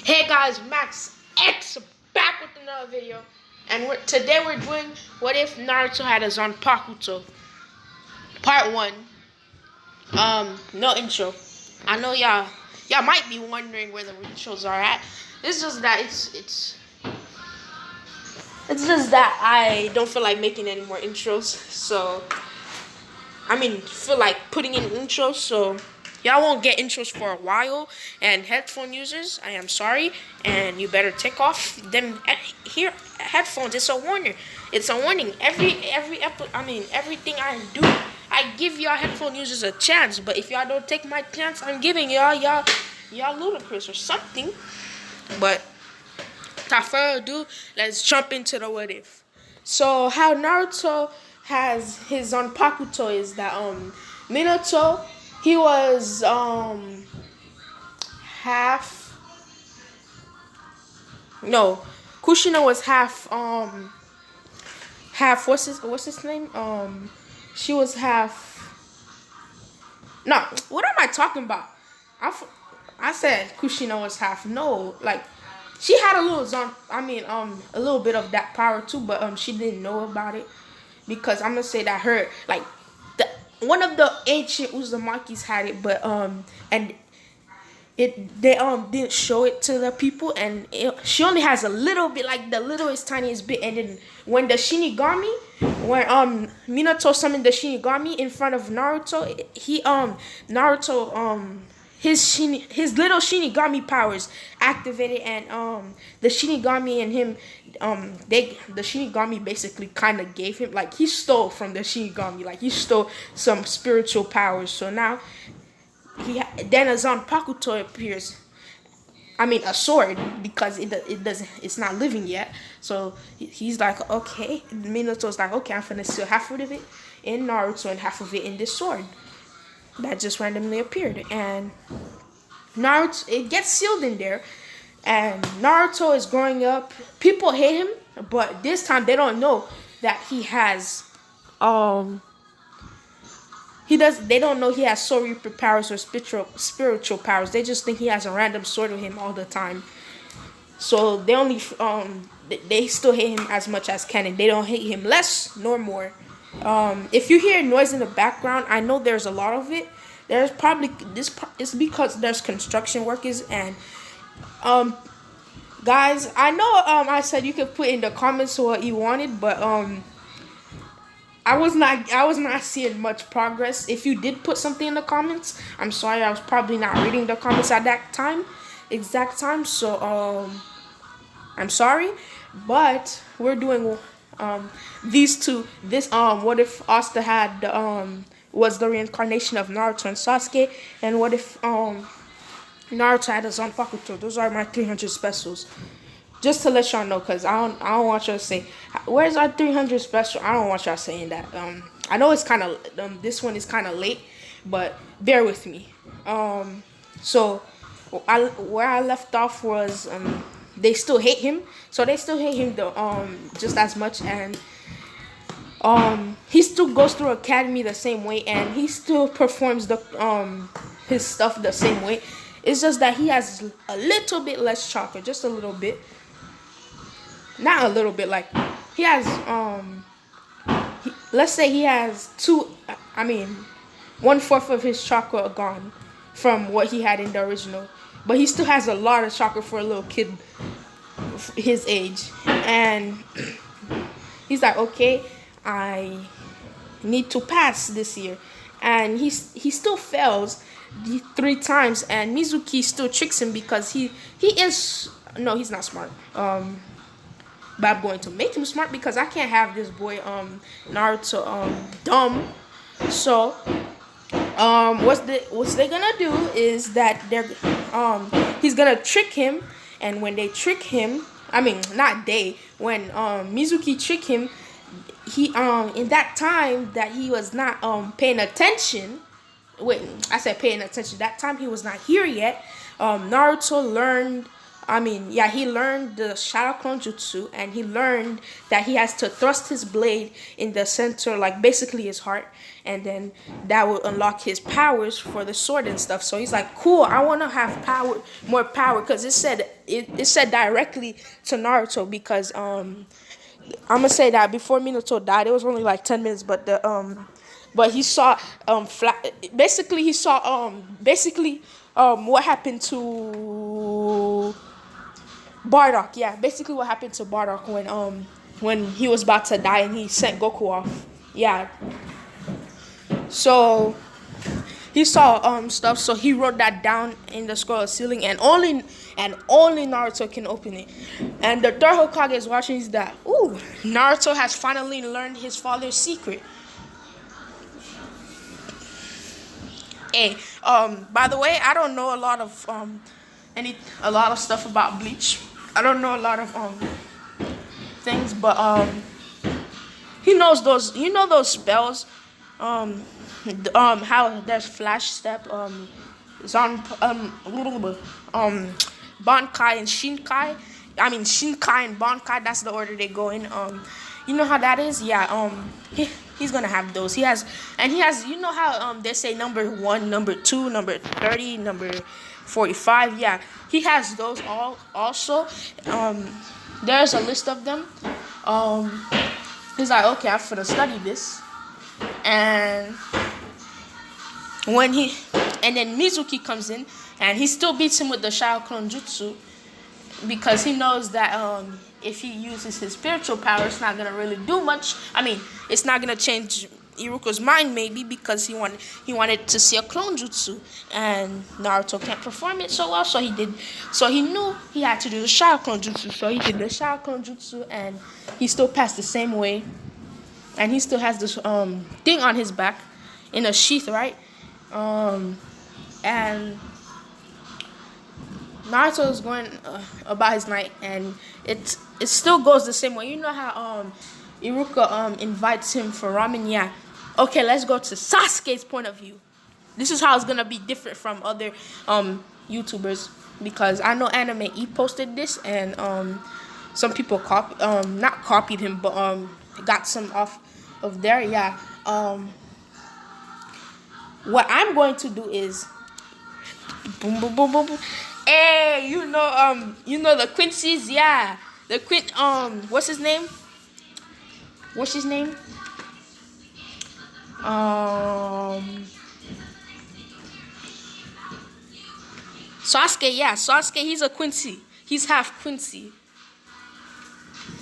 Hey guys, Max X back with another video, and today we're doing what if Naruto had a zanpakuto, part one. No intro. I know y'all might be wondering where the intros are at. It's just that it's just that I don't feel like making any more intros. So feel like putting in intros. So y'all won't get intros for a while. And headphone users, I am sorry, and you better take off them here headphones. It's a warning. It's a warning. Everything I do, I give y'all headphone users a chance. But if y'all don't take my chance, I'm giving y'all ludicrous or something. But without further ado, let's jump into the what if. So how Naruto has his Pakuto is that Minato, he was half, no, Kushina was half what's his name, she was half, no, what am I talking about? I said Kushina was half, no, like she had a little bit of that power too, but she didn't know about it, because I'm gonna say that her, like, one of the ancient Uzumakis had it, but and they didn't show it to the people, and she only has a little bit, like the littlest tiniest bit. And then when the Shinigami, when Minato summoned the Shinigami in front of Naruto, his little Shinigami powers activated, and the Shinigami and him, the Shinigami basically kind of gave him, like, he stole from the Shinigami, like he stole some spiritual powers. So now then a Zanpakuto appears. A sword, because it's not living yet. So he's like, okay. Minato's like, okay, I'm gonna steal half of it in Naruto and half of it in this sword that just randomly appeared. And Naruto, it gets sealed in there, and Naruto is growing up. People hate him, but this time they don't know that he has they don't know he has soul reaper powers or spiritual powers. They just think he has a random sword with him all the time. So they only they still hate him as much as can, and they don't hate him less nor more. If you hear noise in the background, I know there's a lot of it. There's probably it's because there's construction workers. And guys, I know I said you could put in the comments what you wanted, but I was not seeing much progress. If you did put something in the comments, I'm sorry, I was probably not reading the comments at that exact time. So I'm sorry, but we're doing these two. This what if Asta had was the reincarnation of Naruto and Sasuke, and what if Naruto had a Zanpakuto. Those are my 300 specials. Just to let y'all know, because I don't want y'all to say, where's our 300 special? I don't want y'all saying that. I know it's kind of, this one is kind of late, but bear with me. So where I left off was, they still hate him. So they still hate him just as much, and he still goes through academy the same way, and he still performs his stuff the same way. It's just that he has a little bit less chakra, just a little bit. Not a little bit, like he has let's say he has 1/4 of his chakra gone from what he had in the original, but he still has a lot of chakra for a little kid his age. And he's like, okay, I need to pass this year, and he still fails 3 times, and Mizuki still tricks him because he's not smart. But I'm going to make him smart, because I can't have this boy Naruto dumb. So what they gonna do is that he's gonna trick him, and when they trick him, when Mizuki trick him, he in that time that he was not paying attention. Wait, I said paying attention. That time he was not here yet. Naruto learned I mean, yeah, he learned the Shadow Clone Jutsu, and he learned that he has to thrust his blade in the center, like basically his heart, and then that will unlock his powers for the sword and stuff. So he's like, cool, I want to have power, more power, because it said directly to Naruto, because I'm gonna say that before Minato died, it was only like 10 minutes, but he saw basically he saw what happened to Bardock. Yeah, basically what happened to Bardock when he was about to die and he sent Goku off. Yeah, so he saw stuff, so he wrote that down in the scroll of ceiling, and only Naruto can open it. And the third Hokage is watching. Is that Naruto has finally learned his father's secret. Hey, by the way, I don't know a lot of stuff about Bleach. I don't know a lot of things, but he knows those. You know those spells, how there's flash step, Zon, Bankai and Shinkai. I mean Shinkai and Bankai. That's the order they go in. You know how that is? Yeah. He's gonna have those. He has. You know how they say number 1, number 2, number 30, number 45. Yeah, he has those all also. There's a list of them. He's like, okay, I'm gonna study this, and then Mizuki comes in, and he still beats him with the Shadow Clone Jutsu, because he knows that if he uses his spiritual power, it's not gonna really do much. I mean, it's not gonna change Iruko's mind, maybe, because he wanted to see a clone jutsu, and Naruto can't perform it so well, so he knew he had to do the Shadow Clone Jutsu, so he did the Shadow Clone Jutsu, and he still passed the same way, and he still has this thing on his back in a sheath, right? And Naruto is going about his night, and it still goes the same way. You know how Iruka invites him for ramen? Yeah. Okay, let's go to Sasuke's point of view. This is how it's gonna be different from other YouTubers, because I know Anime E posted this, and some people not copied him, but got some off of there. Yeah. What I'm going to do is boom boom boom boom boom. Hey, you know the Quincy's, yeah. What's his name? Sasuke, yeah. Sasuke, he's a Quincy. He's half Quincy.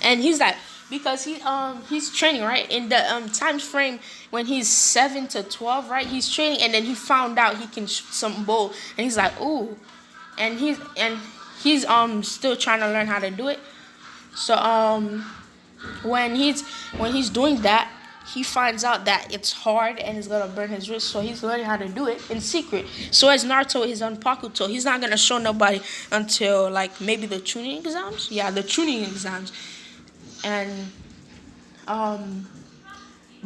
And he's like, because he's training, right? In the time frame when he's 7 to 12, right? He's training, and then he found out he can shoot some bow, and he's like, ooh. And he's still trying to learn how to do it. So when he's doing that, he finds out that it's hard and it's gonna burn his wrist. So he's learning how to do it in secret. So as Naruto is zanpakuto, he's not gonna show nobody until like maybe the tuning exams. Yeah, the tuning exams. And I'm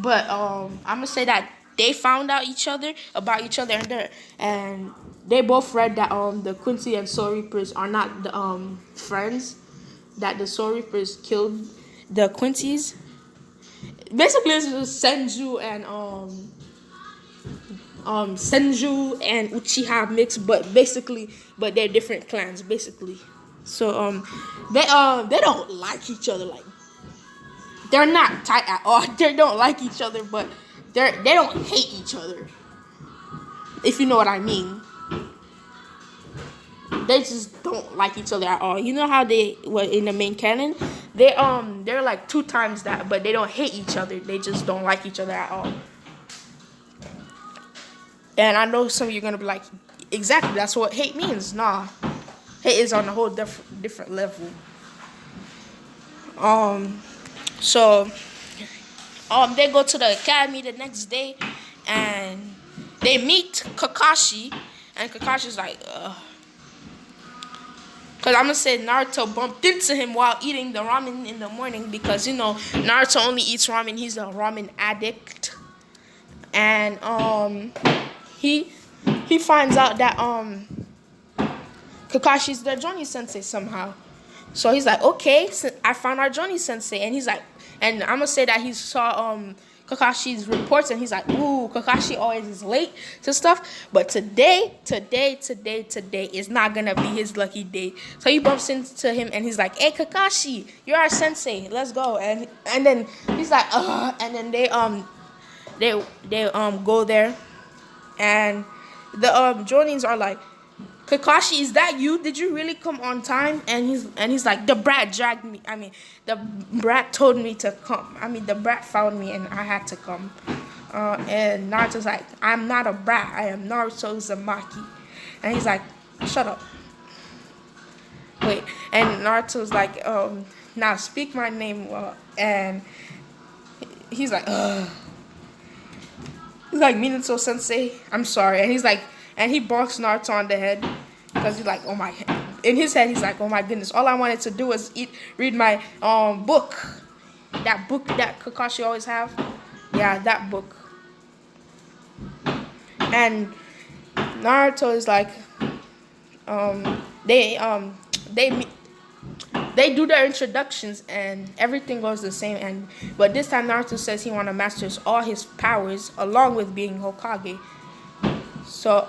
gonna say that they found out about each other, and they both read that the Quincy and Soul Reapers are not the friends, that the Soul Reapers killed the Quincy's. Basically, it's just Senju and Uchiha mixed, but they're different clans basically. So they don't like each other, like they're not tight at all. They don't like each other, but they don't hate each other, if you know what I mean. They just don't like each other at all. You know how they were in the main canon? They're like 2 times that, but they don't hate each other. They just don't like each other at all. And I know some of you are gonna be like, exactly, that's what hate means. Nah, hate is on a whole different level. So they go to the academy the next day, and they meet Kakashi, and Kakashi's like, because I'm going to say Naruto bumped into him while eating the ramen in the morning, because, Naruto only eats ramen. He's a ramen addict. And he finds out that Kakashi's their Johnny Sensei somehow. So he's like, okay, so I found our Johnny Sensei, and he's like, and I'm gonna say that he saw Kakashi's reports, and he's like, ooh, Kakashi always is late to stuff, but today is not gonna be his lucky day. So he bumps into him, and he's like, hey, Kakashi, you're our sensei, let's go. And then he's like, and then they go there, and the Jonins are like, Kakashi, is that you? Did you really come on time? And he's like, the brat dragged me. I mean, the brat told me to come. I mean, the brat found me and I had to come. And Naruto's like, I'm not a brat. I am Naruto Uzumaki. And he's like, shut up. Wait. And Naruto's like, now speak my name well. And he's like, ugh. He's like, Minato Sensei, I'm sorry. And he's like, and he bonks Naruto on the head because he's like, oh my. In his head, he's like, oh my goodness. All I wanted to do was read my book. That book that Kakashi always have. Yeah, that book. And Naruto is like, they do their introductions and everything goes the same. But this time Naruto says he want to master all his powers along with being Hokage. So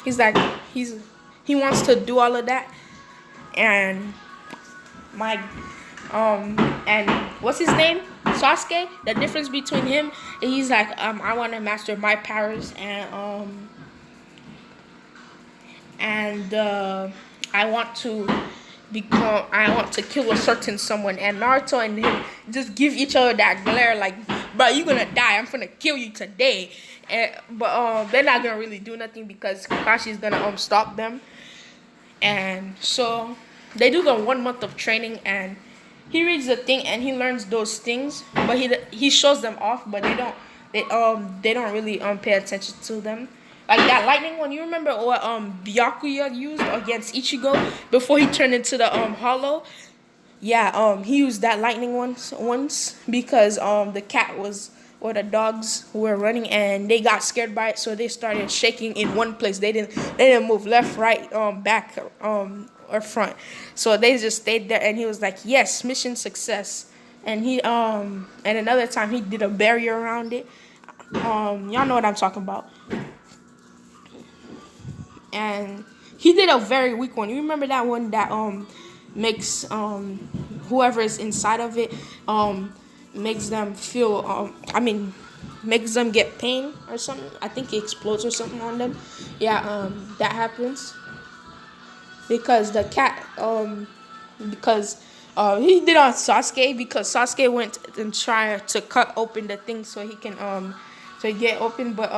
he's like he wants to do all of that, and and what's his name? Sasuke. The difference between him, he's like I want to master my powers, and I want to kill a certain someone. And Naruto and him just give each other that glare like, bro, you gonna die, I'm gonna kill you today. But they're not gonna really do nothing because Kakashi's gonna stop them. And so they do the 1 month of training, and he reads the thing and he learns those things, but he shows them off, but they don't really pay attention to them. Like that lightning one, you remember what Byakuya used against Ichigo before he turned into the hollow? Yeah, he used that lightning once because the cat was, or the dogs were running and they got scared by it, so they started shaking in one place. They didn't move left, right, back, or front. So they just stayed there, and he was like, yes, mission success. And he and another time he did a barrier around it. Y'all know what I'm talking about. And he did a very weak one. You remember that one that makes whoever is inside of it makes them feel makes them get pain or something. I think it explodes or something on them. Yeah, that happens because the cat because he did on Sasuke, because Sasuke went and tried to cut open the thing so he can to get open, but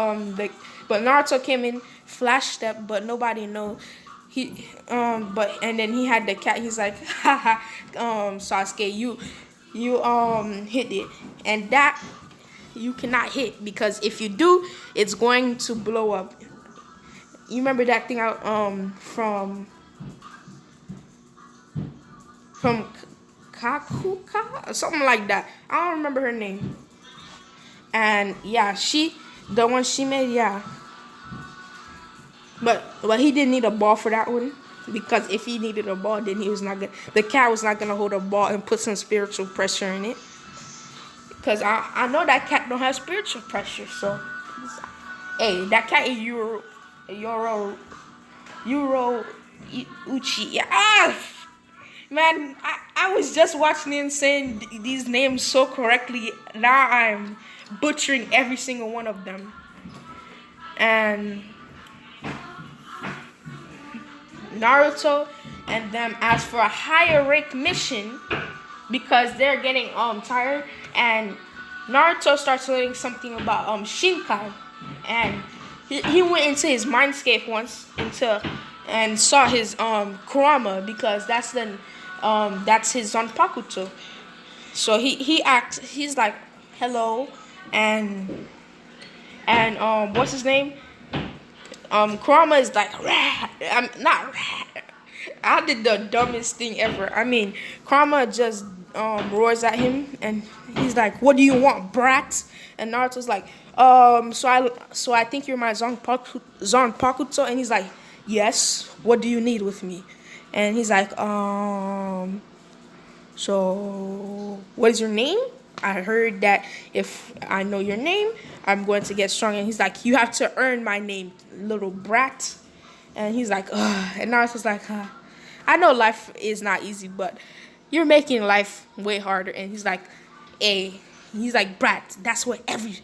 Naruto came in, flash step, but nobody know. And then he had the cat. He's like, haha, Sasuke, you hit it, and that you cannot hit, because if you do, it's going to blow up. You remember that thing out from Kakuka or something like that. I don't remember her name. And yeah, the one she made, yeah. But he didn't need a ball for that one, because if he needed a ball, then the cat was not gonna hold a ball and put some spiritual pressure in it. Because I know that cat don't have spiritual pressure. So hey, that cat is Yoro Uchi. Yeah. Man, I was just watching him saying these names so correctly. Now I'm butchering every single one of them. And Naruto and them ask for a higher rank mission because they're getting tired. And Naruto starts learning something about Shinkai. And he went into his mindscape once and saw his Kurama, because that's his zanpakuto. So he's like, hello, and what's his name? Kurama is like, rah. I'm not rah. I did the dumbest thing ever. I mean, Kurama just roars at him, and he's like, what do you want, brat? And Naruto's like, So I think you're my zanpakuto, and he's like, yes. What do you need with me? And he's like, so what is your name? I heard that if I know your name, I'm going to get strong. And he's like, you have to earn my name, little brat. And he's like, ugh. And Naruto's like, I know life is not easy, but you're making life way harder. And he's like, hey, he's like, brat, that's what every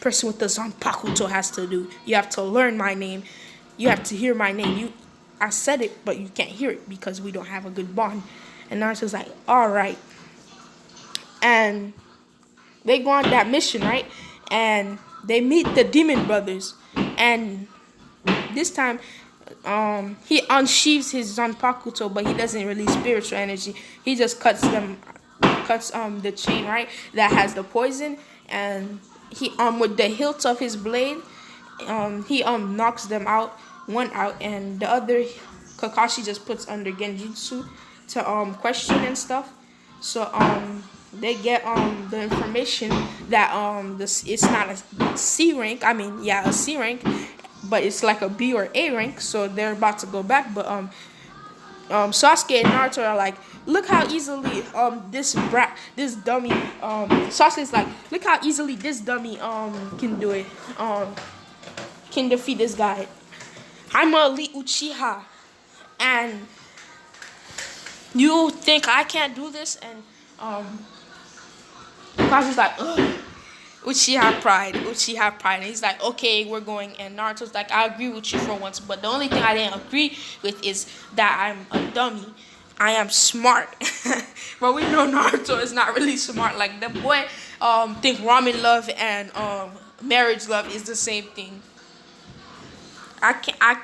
person with the zanpakuto has to do. You have to learn my name. You have to hear my name. I said it, but you can't hear it because we don't have a good bond. And Naruto's like, all right. And they go on that mission, right? And they meet the demon brothers. And this time, he unsheaves his zanpakuto, but he doesn't release spiritual energy. He just cuts the chain, right, that has the poison, and he with the hilt of his blade, he knocks them out, one out, and the other Kakashi just puts under genjutsu to question and stuff. So they get the information that this it's not a C rank. I mean, yeah, a C rank, but it's like a B or A rank. So they're about to go back, but Sasuke and Naruto are like, look how easily this dummy Sasuke's like, look how easily this dummy can do it, can defeat this guy. I'm an elite Uchiha, and you think I can't do this? And Kakashi like, ugh. Uchiha pride. And he's like, okay, we're going. And Naruto's like, I agree with you for once, but the only thing I didn't agree with is that I'm a dummy. I am smart. But we know Naruto is not really smart. Like, the boy think ramen love and marriage love is the same thing. I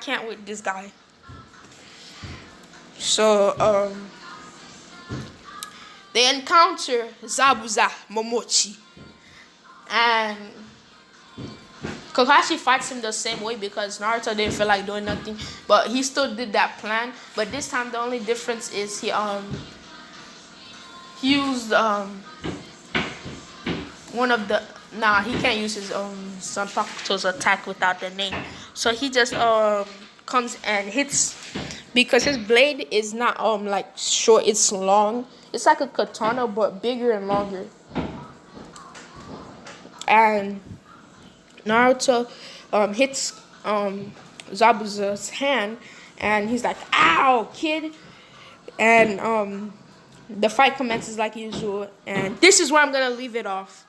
can't with this guy. So they encounter Zabuza Momochi. And Kakashi fights him the same way because Naruto didn't feel like doing nothing, but he still did that plan. But this time the only difference is he used one of the he can't use his Zanpakuto's attack without the name. So he just comes and hits, because his blade is not like short, it's long. It's like a katana but bigger and longer. And Naruto hits Zabuza's hand, and he's like, ow, kid. And the fight commences like usual, and this is where I'm gonna leave it off.